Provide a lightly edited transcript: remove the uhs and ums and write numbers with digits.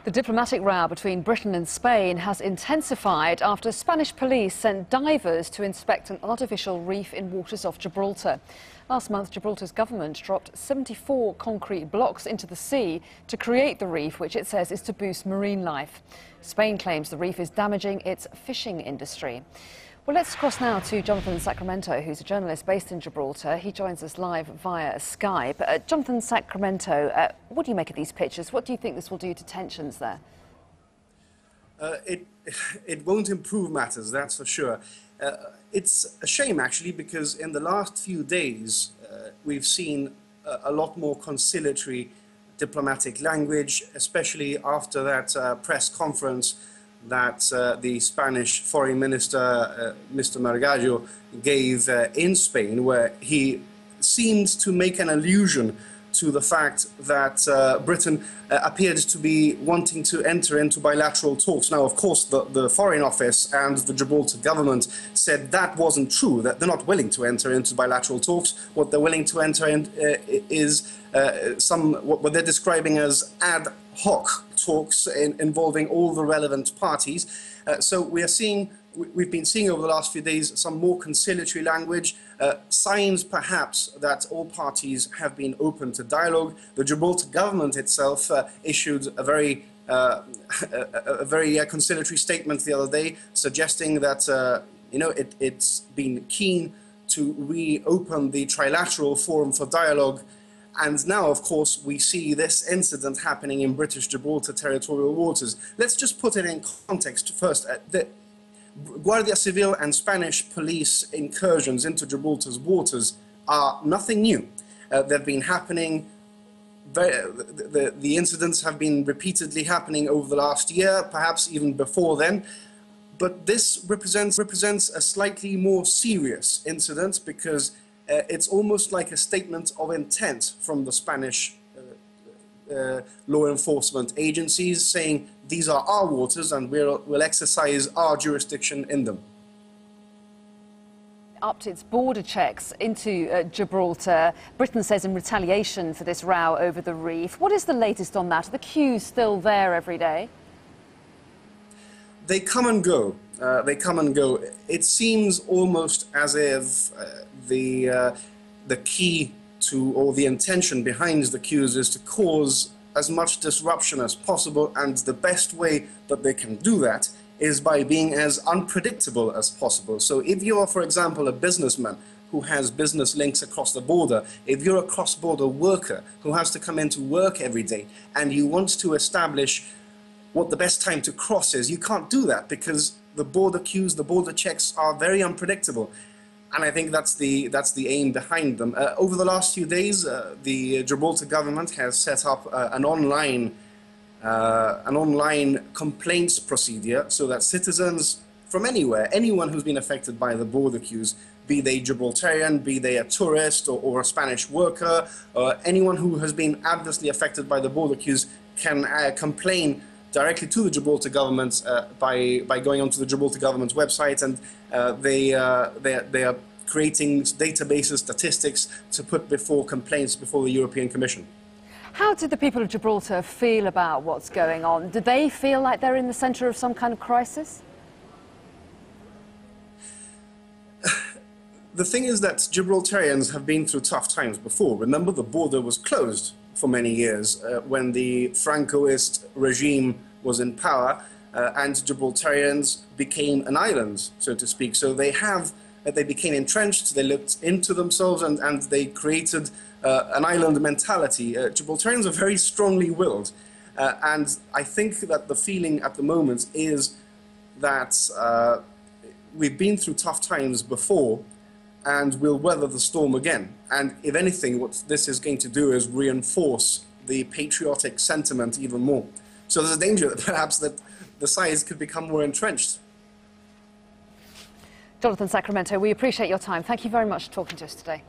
The diplomatic row between Britain and Spain has intensified after Spanish police sent divers to inspect an artificial reef in waters off Gibraltar. Last month, Gibraltar's government dropped 74 concrete blocks into the sea to create the reef, which it says is to boost marine life. Spain claims the reef is damaging its fishing industry. Well, let's cross now to Jonathan Sacramento, who's a journalist based in Gibraltar. He joins us live via Skype. Jonathan Sacramento, what do you make of these pictures? What do you think this will do to tensions there? It won't improve matters, that's for sure. It's a shame, actually, because in the last few days, we've seen a lot more conciliatory diplomatic language, especially after that press conference that the Spanish Foreign Minister, Mr. Margallo, gave in Spain, where he seemed to make an allusion to the fact that Britain appeared to be wanting to enter into bilateral talks. Now, of course, the Foreign Office and the Gibraltar government said that wasn't true, that they're not willing to enter into bilateral talks. What they're willing to enter in is what they're describing as ad hoc talks involving all the relevant parties. So we've been seeing over the last few days some more conciliatory language, signs perhaps that all parties have been open to dialogue. The Gibraltar government itself issued a very conciliatory statement the other day, suggesting that it's been keen to reopen the trilateral forum for dialogue. And now, of course, we see this incident happening in British Gibraltar territorial waters. Let's just put it in context first. The Guardia Civil and Spanish police incursions into Gibraltar's waters are nothing new. They've been happening, the incidents have been repeatedly happening over the last year, perhaps even before then. But this represents a slightly more serious incident because it's almost like a statement of intent from the Spanish law enforcement agencies saying these are our waters and we'll exercise our jurisdiction in them. Upped its border checks into Gibraltar. Britain says in retaliation for this row over the reef. What is the latest on that? Are the queues still there every day? They come and go. They come and go. It seems almost as if the key to, or the intention behind the queues is to cause as much disruption as possible, and the best way that they can do that is by being as unpredictable as possible. So if you are, for example, a businessman who has business links across the border, if you're a cross-border worker who has to come into work every day and you want to establish what the best time to cross is, you can't do that because the border queues, the border checks are very unpredictable. And I think that's the aim behind them. Over the last few days, the Gibraltar government has set up an online complaints procedure so that citizens from anywhere, anyone who's been affected by the border queues, be they Gibraltarian, be they a tourist or a Spanish worker, or anyone who has been adversely affected by the border queues can complain directly to the Gibraltar government by going onto the Gibraltar government's website, and they are creating databases, statistics to put before complaints before the European Commission. How did the people of Gibraltar feel about what's going on? Do they feel like they're in the centre of some kind of crisis? The thing is that Gibraltarians have been through tough times before. Remember, the border was closed for many years when the Francoist regime was in power, and Gibraltarians became an island, so to speak. So they became entrenched, they looked into themselves, and they created an island mentality. Gibraltarians are very strongly willed, and I think that the feeling at the moment is that we've been through tough times before, and we'll weather the storm again. And if anything, what this is going to do is reinforce the patriotic sentiment even more. So there's a danger that perhaps that the sides could become more entrenched. Jonathan Sacramento, we appreciate your time. Thank you very much for talking to us today.